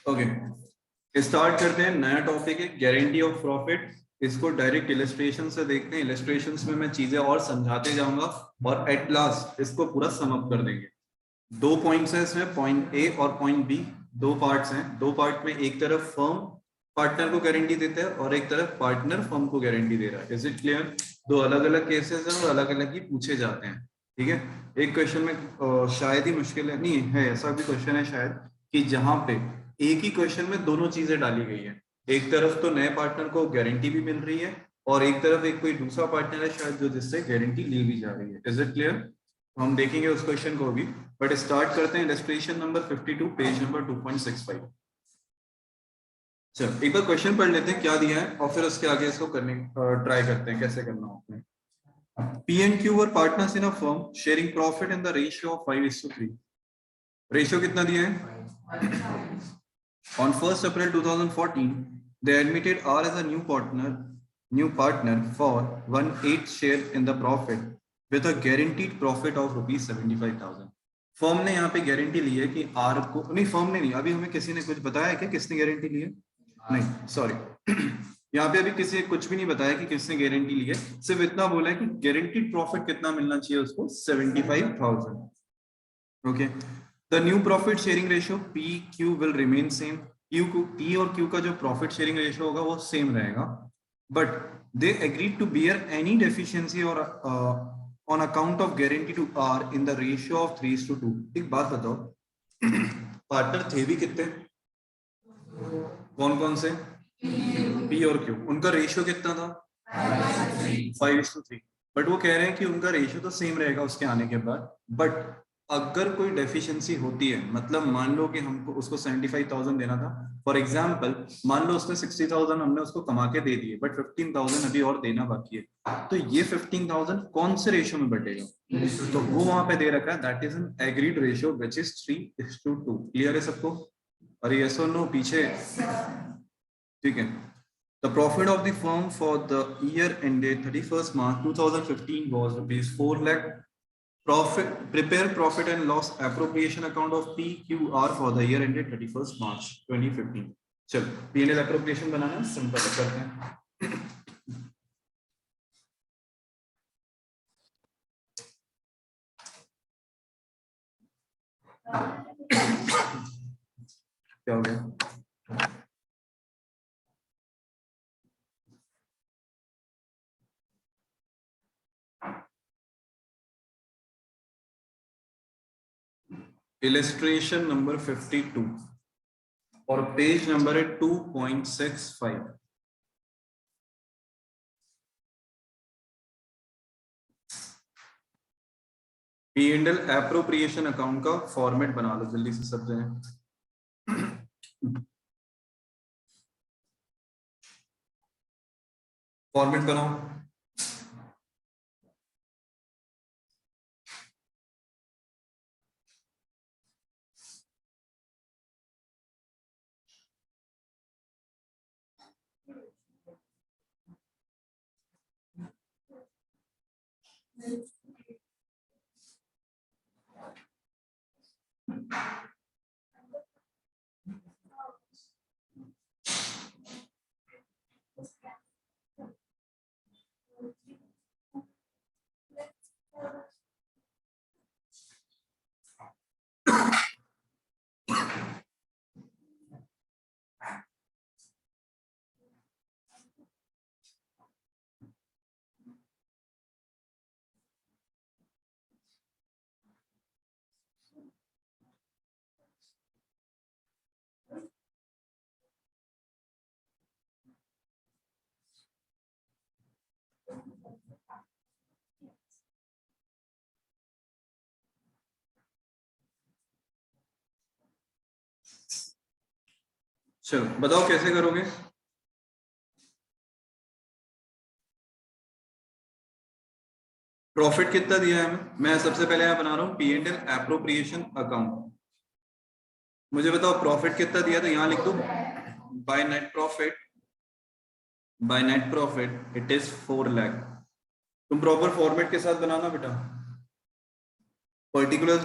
Okay, start करते हैं। नया टॉपिक है गारंटी ऑफ प्रॉफिट। इसको डायरेक्ट इलस्ट्रेशन से देखते हैं। इलस्ट्रेशंस में मैं चीजें और समझाते जाऊंगा और एट लास्ट इसको पूरा सम अप कर देंगे। 2 पॉइंट्स हैं इसमें, पॉइंट ए और पॉइंट बी। 2 पार्ट्स हैं। 2 पार्ट में एक तरफ फर्म पार्टनर को गारंटी देता है और एक तरफ पार्टनर फर्म को गारंटी दे रहा है। Is it clear? 2 अलग अलग केसेस हैं और अलग अलग ही पूछे जाते हैं। ठीक है, एक क्वेश्चन में शायद ही मुश्किल है, नहीं है, ऐसा भी क्वेश्चन है शायद कि जहां पे एक ही क्वेश्चन में दोनों चीजें डाली गई है। एक तरफ तो नए पार्टनर को गारंटी भी मिल रही है और एक तरफ एक कोई दूसरा पार्टनर है शायद जो जिससे गारंटी ली भी जा रही है। Is it clear? हम देखेंगे उस क्वेश्चन को भी, बट स्टार्ट करते हैं इलस्ट्रेशन नंबर 52 पेज नंबर 2.65। चल एक बार क्वेश्चन पढ़ लेते हैं क्या दिया है और फिर उसके आगे इसको करने ट्राई करते हैं कैसे करना होता है। P and Q were partners in a firm sharing profit in the ratio of 5:3। Ratio कितना दिया है? On 1st April 2014, they admitted R as a new partner for 1/8 share in the profit with a guaranteed profit of rupees 75,000। Firm ने यहाँ पे guarantee ली है कि are को, नहीं फर्म ने नहीं, अभी हमें किसी ने कुछ बताया है क्या किसने गारंटी ली है? नहीं, सॉरी यहाँ पे अभी किसी कुछ भी नहीं बताया कि किसने गारंटी ली है। सिर्फ इतना बोला है कि गारंटीड प्रॉफिट कितना मिलना चाहिए उसको, 75,000। Okay, the new profit sharing ratio P Q will remain same. Q को, पी और क्यू का जो प्रॉफिट शेयरिंग रेशियो होगा वो सेम रहेगा, but they agreed to bear any deficiency और on account of guarantee to R in the ratio of 3:2। एक बात बताओ, पार्टनर थे भी कितने, कौन कौन से? पी और क्यू। उनका रेशियो कितना था? 5:3। बट वो कह रहे हैं कि उनका रेशियो तो सेम रहेगा उसके आने के बाद, बट अगर कोई डेफिशिएंसी होती है, मतलब मान लो कि हमको उसको 75,000 देना था, फॉर एग्जांपल मान लो उसने 60,000 हमने उसको कमा के दे दिए, बट 15,000 अभी और देना बाकी है, तो ये 15,000 कौन से रेशियो में बटेगा? तो वो वहां पे दे रखा है, that is an agreed ratio which is 3:2। Clear है सबको? अरे यस और नो पीछे? ठीक है। The profit of the firm for the year ended 31st March 2015 was rupees 4 lakh. Prepare profit and loss appropriation account of PQR for the year ended 31st March 2015। चल P&L appropriation बनाना simple करते हैं। क्या हो गया? Illustration number 52 और page number है 2.65। P&L appropriation account का format बना लो जल्दी से सब जने। फॉर्मेट बनाओ। चलो बताओ कैसे करोगे? प्रॉफिट कितना दिया है हमें? मैं सबसे पहले यहाँ बना रहा हूँ P&L एप्रोप्रिएशन अकाउंट। मुझे बताओ प्रॉफिट कितना दिया, तो यहाँ लिख दो by net profit it is 4 lakh. तुम प्रॉपर फॉर्मेट के साथ बनाना बेटा। पर्टिकुलर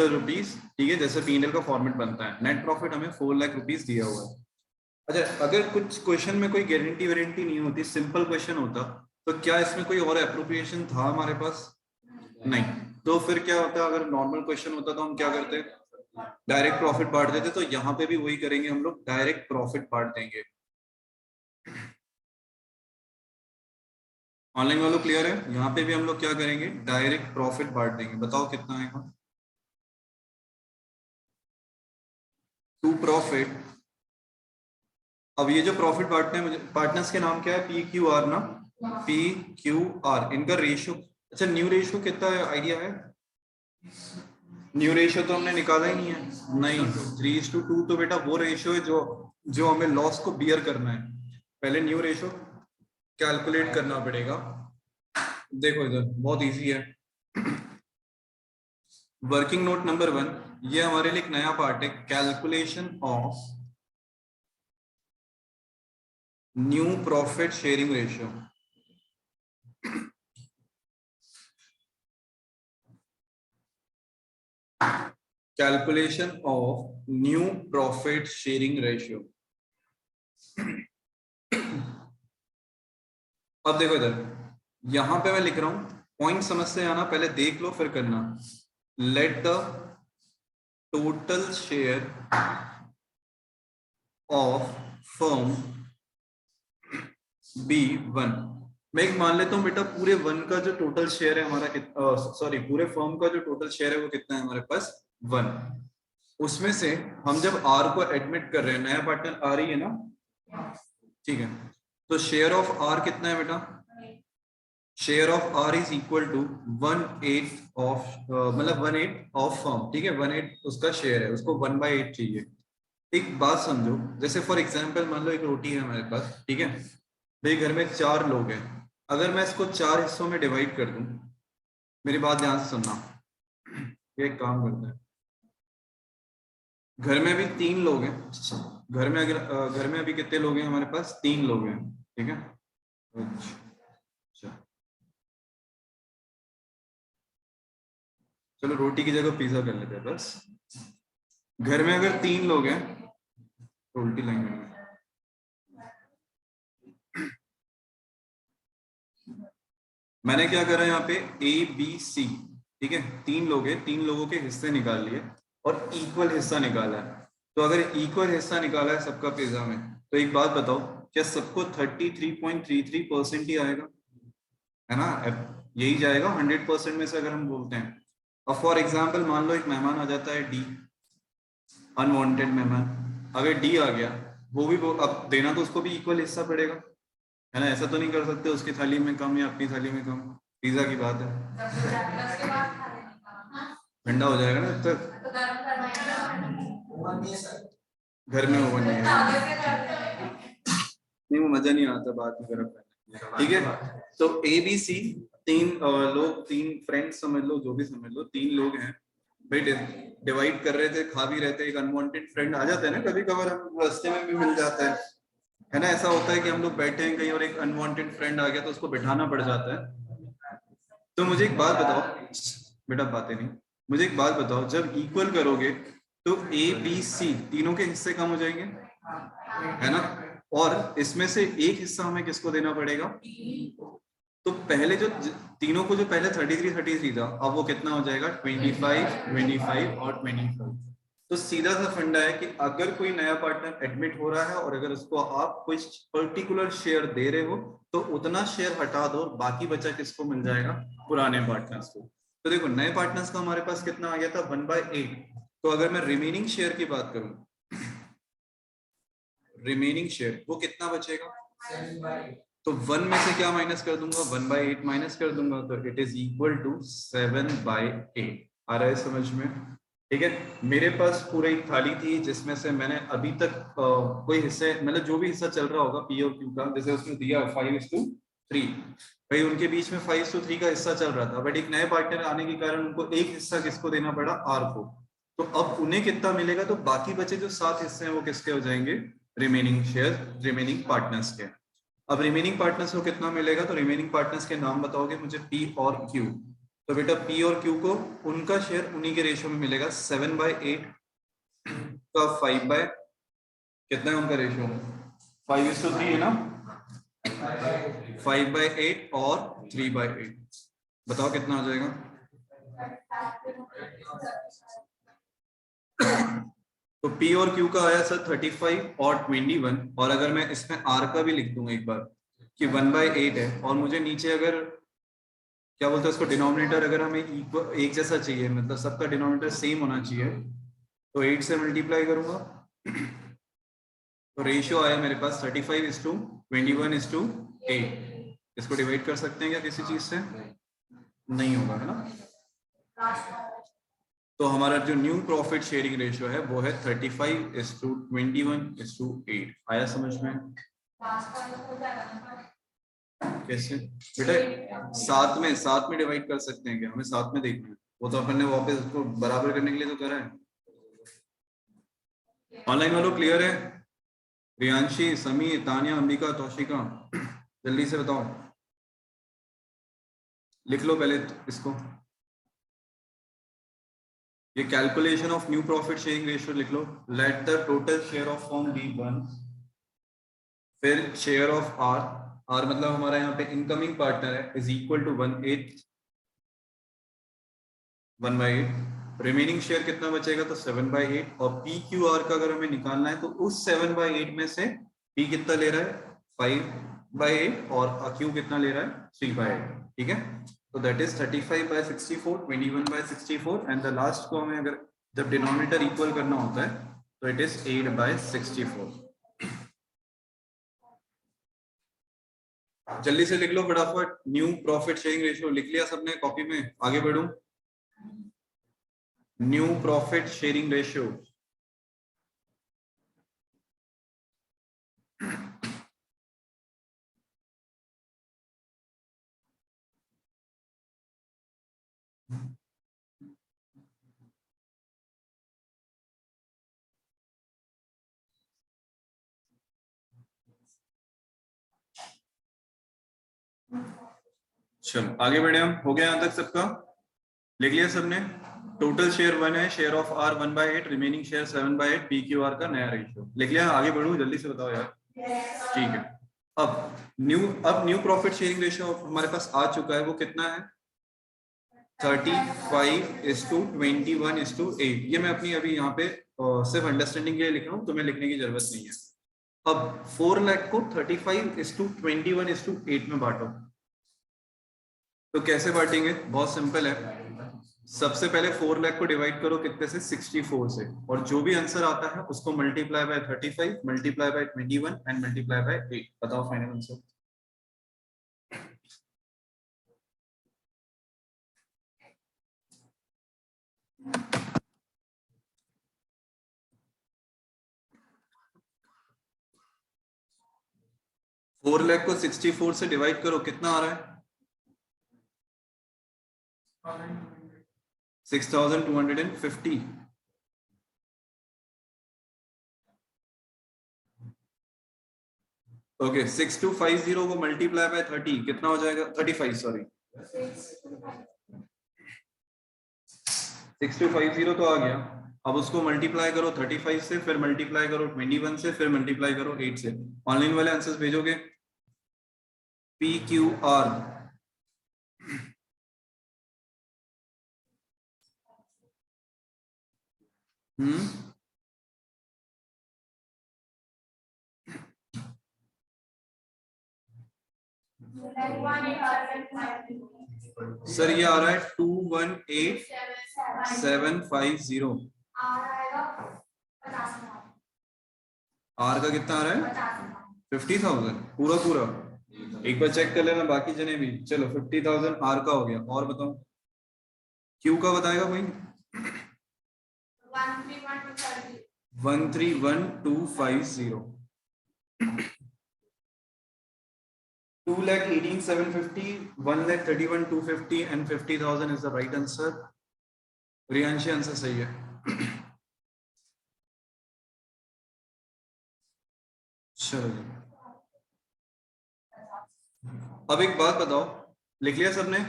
रुपीस, ठीक है, जैसे पीएनएल का फॉर्मेट बनता है। नेट प्रॉफिट हमें 4 लाख रुपीस दिया हुआ है। अच्छा, अगर कुछ क्वेश्चन में कोई गारंटी वारंटी नहीं होती, सिंपल क्वेश्चन होता, तो क्या इसमें कोई और एप्रोप्रिएशन था हमारे पास? नहीं। तो फिर क्या होता, अगर नॉर्मल क्वेश्चन होता तो हम क्या करते, डायरेक्ट प्रॉफिट बांट देते। तो यहाँ पे भी वही करेंगे हम लोग, डायरेक्ट प्रॉफिट बांट देंगे। ऑनलाइन वालों क्लियर है? यहाँ पे भी हम लोग क्या करेंगे, डायरेक्ट प्रॉफिट बांट देंगे। बताओ कितना आएगा? Two profit. अब ये जो प्रॉफिट बांटने मुझे, पार्टनर्स के नाम क्या है? पी क्यू आर ना, पी क्यू आर। इनका रेशियो, अच्छा न्यू रेशियो कितना है, आइडिया है? न्यू रेशियो तो हमने निकाला ही नहीं है। नहीं, 3:2 तो बेटा वो रेशियो है जो जो हमें लॉस को बियर करना है। पहले न्यू रेशियो कैलकुलेट करना पड़ेगा। देखो इधर बहुत इजी है। वर्किंग नोट नंबर 1, ये हमारे लिए एक नया पार्ट है, calculation of new profit sharing ratio. Calculation of new profit sharing ratio. अब देखो इधर, यहां पे मैं लिख रहा हूं, पॉइंट समझ से आना, पहले देख लो फिर करना। Let the total share of firm be 1। मैं एक मान लेता हूं बेटा, पूरे 1 का जो टोटल शेयर है हमारा, सॉरी पूरे फर्म का जो टोटल शेयर है वो कितना है हमारे पास? 1। उसमें से हम जब आर को एडमिट कर रहे हैं, नया पार्टनर आर ही है ना, ठीक है, तो शेयर ऑफ आर कितना है बेटा? Share of R is equal to 1/8 of, मतलब 1/8 ऑफ फर्म, ठीक है, 1/8 उसका शेयर है, उसको 1/8 चाहिए। एक बात समझो, जैसे फॉर एग्जांपल मान लो एक रोटी है हमारे पास, ठीक है भाई, घर में 4 लोग हैं। अगर मैं इसको 4 हिस्सों में डिवाइड कर दूं, मेरी बात ध्यान से सुनना, एक काम करते हैं, घर में अभी 3 लोग हैं। घर में अगर घर में अभी कितने लोग हैं हमारे पास? 3 लोग हैं, ठीक है। अच्छा, चलो रोटी की जगह पिज्जा कर लेते हैं बस। घर में अगर 3 लोग हैं, तो उल्टी लाइन में, मैंने क्या करा यहाँ पे, ए बी सी, ठीक है, 3 लोग हैं, 3 लोगों के हिस्से निकाल लिए और इक्वल हिस्सा निकाला है। तो अगर इक्वल हिस्सा निकाला है सबका पिज्जा में, तो एक बात बताओ, क्या सबको 33.33% ही आएगा? है ना, यही जाएगा 100% में से अगर हम बोलते हैं। अब फॉर एग्जाम्पल मान लो एक मेहमान आ जाता है डी, अनवांटेड मेहमान, अगर डी आ गया, वो भी अब देना तो उसको भी इक्वल हिस्सा पड़ेगा, है ना। ऐसा तो नहीं कर सकते उसकी थाली में कम या अपनी थाली में कम, पिज्जा की बात है, ठंडा हो जाएगा ना तब तक। घर में ओवन नहीं है, नहीं वो मजा नहीं आता बात में गर्म करने, ठीक है। तो ए बी सी, 3 लोग, 3 फ्रेंड्स समझ लो, जो भी समझ लो, 3 लोग हैं भाई, डिवाइड कर रहे थे, खा भी रहे थे। एक अनवांटेड फ्रेंड आ जाता है ना कभी कभार, हम रास्ते में भी मिल जाता है ना। ऐसा होता है कि हम लोग बैठे हैं कहीं और एक अनवांटेड फ्रेंड आ गया तो उसको बिठाना पड़ जाता है। तो मुझे एक बात बताओ बेटा, बातें नहीं, मुझे एक बात बताओ, जब इक्वल करोगे तो ए बी सी तीनों के हिस्से कम हो जाएंगे, है ना। और इसमें से एक हिस्सा हमें किसको देना पड़ेगा? तो पहले जो तीनों को जो पहले 33 था, अब वो कितना हो जाएगा? 25, 25 और 25। तो सीधा सा फंडा है कि अगर कोई नया पार्टनर एडमिट हो रहा है और अगर उसको आप कोई पर्टिकुलर शेयर दे रहे हो, तो उतना शेयर हटा दो, बाकी बचा किसको मिल जाएगा? पुराने पार्टनर्स को। तो देखो नए पार्टनर्स का हमारे पास कितना आ गया था? 1/8। तो अगर मैं रिमेनिंग शेयर की बात करूं, रिमेनिंग शेयर वो कितना बचेगा? तो 1 में से क्या माइनस कर दूंगा? 1/8 माइनस कर दूंगा, तो इट इज इक्वल टू 7/8। आ रहा है समझ में? ठीक है। मेरे पास पूरी एक थाली थी जिसमें से मैंने अभी तक कोई हिस्से, मतलब जो भी हिस्सा चल रहा होगा पी और क्यू का, जैसे उसमें दिया 5:3, भाई उनके बीच में 5:3 का हिस्सा चल रहा था, बट एक नए पार्टनर आने के कारण उनको एक हिस्सा किसको देना पड़ा? आर को। तो अब उन्हें कितना मिलेगा? तो बाकी बचे जो 7 हिस्से हैं वो किसके हो जाएंगे? रिमेनिंग शेयर, रिमेनिंग पार्टनर्स के। अब रिमेनिंग पार्टनर्स को कितना मिलेगा? तो रिमेनिंग पार्टनर्स के नाम बताओगे मुझे, पी और क्यू। तो बेटा पी और क्यू को उनका शेयर उन्हीं के रेशियो में मिलेगा 7/8 का 5 बाय कितना है उनका रेशियो 5:3 है ना 5/8 और 3/8 बताओ कितना हो जाएगा तो P और Q का आया सर 35 और 21 और अगर मैं इसमें R का भी लिख दूंगा एक बार कि 1/8 है और मुझे नीचे अगर क्या बोलते हैं उसको डिनोमिनेटर अगर हमें इक्वल एक जैसा चाहिए मतलब सबका डिनोमिनेटर सेम होना चाहिए तो 8 से मल्टीप्लाई करूंगा तो रेशियो आया मेरे पास 35:21:8 इसको डिवाइड कर सकते हैं क्या किसी चीज से नहीं होगा है ना तो हमारा जो न्यू प्रॉफिट शेयरिंग रेशियो है वो है 35:21:8 आया समझ में कैसे बेटा साथ में डिवाइड कर सकते हैं क्या हमें साथ में देखना है वो तो अपन ने वापस उसको बराबर करने के लिए तो करा है ऑनलाइन वालों क्लियर है रियांशी समी तानिया अंबिका तौशिका जल्दी से बताओ लिख लो पहले इसको ये calculation of new profit sharing ratio लिख लो let the total share of firm be 1 फिर शेयर ऑफ आर आर मतलब हमारा यहाँ पे इनकमिंग पार्टनर है is equal to 1/8 remaining share कितना बचेगा तो 7/8 और पी क्यू आर का अगर हमें निकालना है तो उस 7/8 में से पी कितना ले रहा है 5/8 और क्यू कितना ले रहा है 3/8 ठीक है तो that is 35/64 21/64 and the last को हमें अगर जब डिनोमिनेटर इक्वल करना होता है तो इट इज 8/64 जल्दी से लिख लो फटाफट न्यू प्रॉफिट शेयरिंग रेशियो लिख लिया सबने कॉपी में आगे बढ़ूं न्यू प्रॉफिट शेयरिंग रेशियो चलो आगे बढ़े हम हो गया यहां तक सबका लिख लिया सबने टोटल शेयर 1 है share of R 1/8 remaining share 7/8 P Q R का नया रेशियो लिख लिया आगे बढ़ू जल्दी से बताओ यार ठीक है अब न्यू प्रॉफिट शेयरिंग रेशियो हमारे पास आ चुका है वो कितना है 35:21:8 ये मैं अपनी अभी यहाँ पे सिर्फ अंडरस्टैंडिंग के लिए लिख रहा हूँ तुम्हें लिखने की जरूरत नहीं है अब 4 लाख को 35:21:8 में बांटो तो कैसे बांटेंगे बहुत सिंपल है सबसे पहले 4 लाख को डिवाइड करो कितने से 64 से और जो भी आंसर आता है उसको multiply by 35 multiply by 21 and multiply by 8 बताओ फाइनल आंसर 4 लाख को 64 से डिवाइड करो कितना आ रहा है 6250 ओके 6250 को मल्टीप्लाई बाय 30 कितना हो जाएगा 35 सॉरी 6250 तो आ गया अब उसको मल्टीप्लाई करो 35 से फिर मल्टीप्लाई करो 21 से फिर मल्टीप्लाई करो 8 से ऑनलाइन वाले आंसर्स भेजोगे पी क्यू आर सर ये आ रहा है 218750 आर का कितना आ रहा है 50,000 पूरा पूरा एक बार चेक कर लेना बाकी जने भी चलो 50,000 आर का हो गया और बताओ क्यू का बताएगा कोई 131250 2,18,750 1,31,250 and 50,000 is the right answer Riyanshi answer सही है चलो अब एक बात बताओ लिख लिया सबने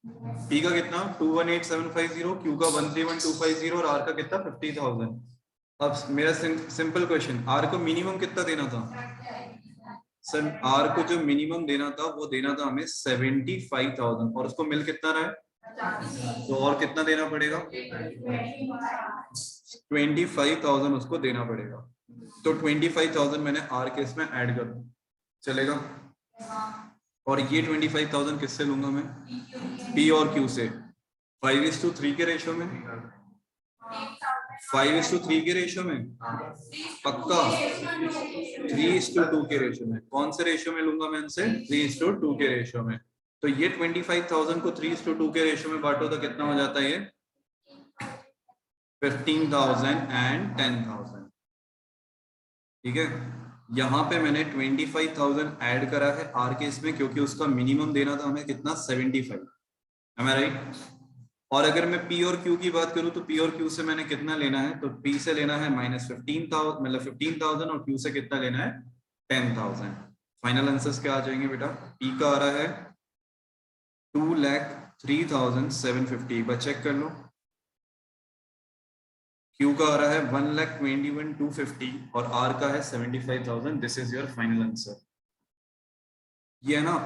पी का कितना 218750, क्यू का 131250 और आर का कितना 50,000। अब मेरा सिंपल क्वेश्चन, आर को मिनिमम कितना देना था सर? आर को जो मिनिमम देना था वो देना था हमें 75,000 और उसको मिल कितना रहा है, तो और कितना देना पड़ेगा 25,000 उसको देना पड़ेगा। तो 25,000 मैंने आर के इसमें ऐड कर दूं, चलेगा? और ये 25,000 किससे लूंगा मैं? पी और क्यू से। 5:3 के रेशियो में, 5:3 के रेशियो में पक्का, 3:2 के रेशियो में। कौन से रेशियो में लूंगा मैं इनसे? 3:2 के रेशियो में। तो ये 25,000 को 3:2 के रेशियो में बांटो तो कितना हो जाता है? ये 15,000 एंड 10,000। ठीक है, यहाँ पे मैंने 25,000 ऐड करा है आर के इसमें, क्योंकि उसका मिनिमम देना था हमें कितना 75। Am I right? और अगर मैं पी और क्यू की बात करूं तो पी और क्यू से मैंने कितना लेना है? तो पी से लेना है -15,000, मतलब 15,000, और क्यू से कितना लेना है 10,000। फाइनल आंसर्स क्या आ जाएंगे बेटा? पी का आ रहा है 2,03,750, एक बार चेक कर लो। क्यू का आ रहा है 1,21,250 और आर का है 75,000। This is your final answer. ये है ना,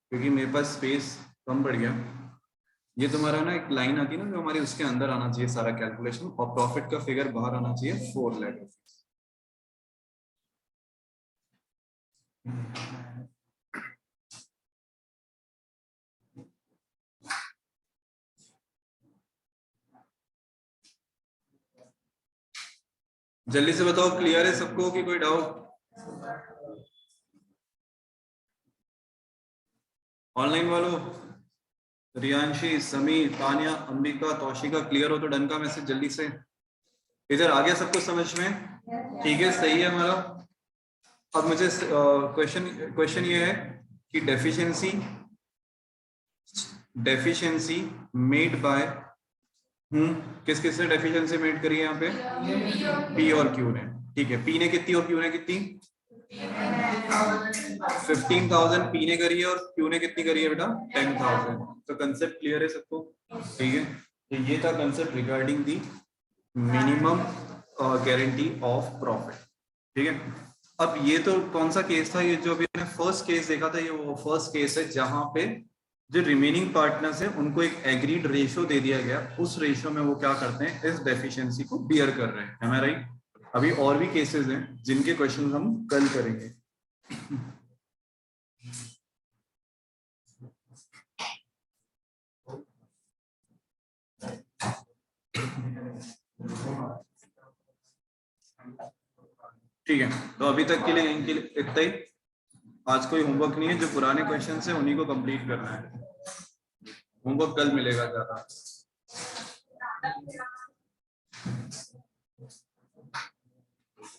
क्योंकि मेरे पास स्पेस कम पड़ गया। ये तुम्हारा ना एक लाइन आती है ना जो हमारी, उसके अंदर आना चाहिए सारा कैलकुलेशन, और प्रॉफिट का फिगर बाहर आना चाहिए 4 लाख रुपीज। जल्दी से बताओ, क्लियर है सबको कि कोई डाउट? ऑनलाइन वालों, रियांशी, समीर, तानिया, अंबिका, तौशिका, क्लियर हो तो डन का मैसेज जल्दी से। इधर आ गया सबको समझ में? ठीक है, सही है हमारा। अब मुझे क्वेश्चन ये है कि डेफिशिएंसी मेड बाय किस किस ने डेफिशिएंसी मेड करी है यहाँ पे? पी और क्यू ने। ठीक है, पी ने कितनी और क्यू ने कितनी? 15,000 पी ने करी है और क्यू ने कितनी करी है बेटा? 10,000। तो कंसेप्ट क्लियर है सबको? ठीक है, तो ये था concept regarding the minimum guarantee of profit. ठीक है, अब ये तो कौन सा केस था? ये जो अभी हमने फर्स्ट केस देखा था, ये वो फर्स्ट केस है जहां पे जो रिमेनिंग पार्टनर्स हैं उनको एक एग्रीड रेशियो दे दिया गया, उस रेशियो में वो क्या करते हैं? इस डेफिशिएंसी को बियर कर रहे हैं। Am I right? अभी और भी केसेस हैं जिनके क्वेश्चन हम कल करेंगे। ठीक है, तो अभी तक के लिए इनके लिए इतना ही। आज कोई होमवर्क नहीं है, जो पुराने क्वेश्चन है उन्हीं को कंप्लीट करना है। होमवर्क कल मिलेगा ज्यादा।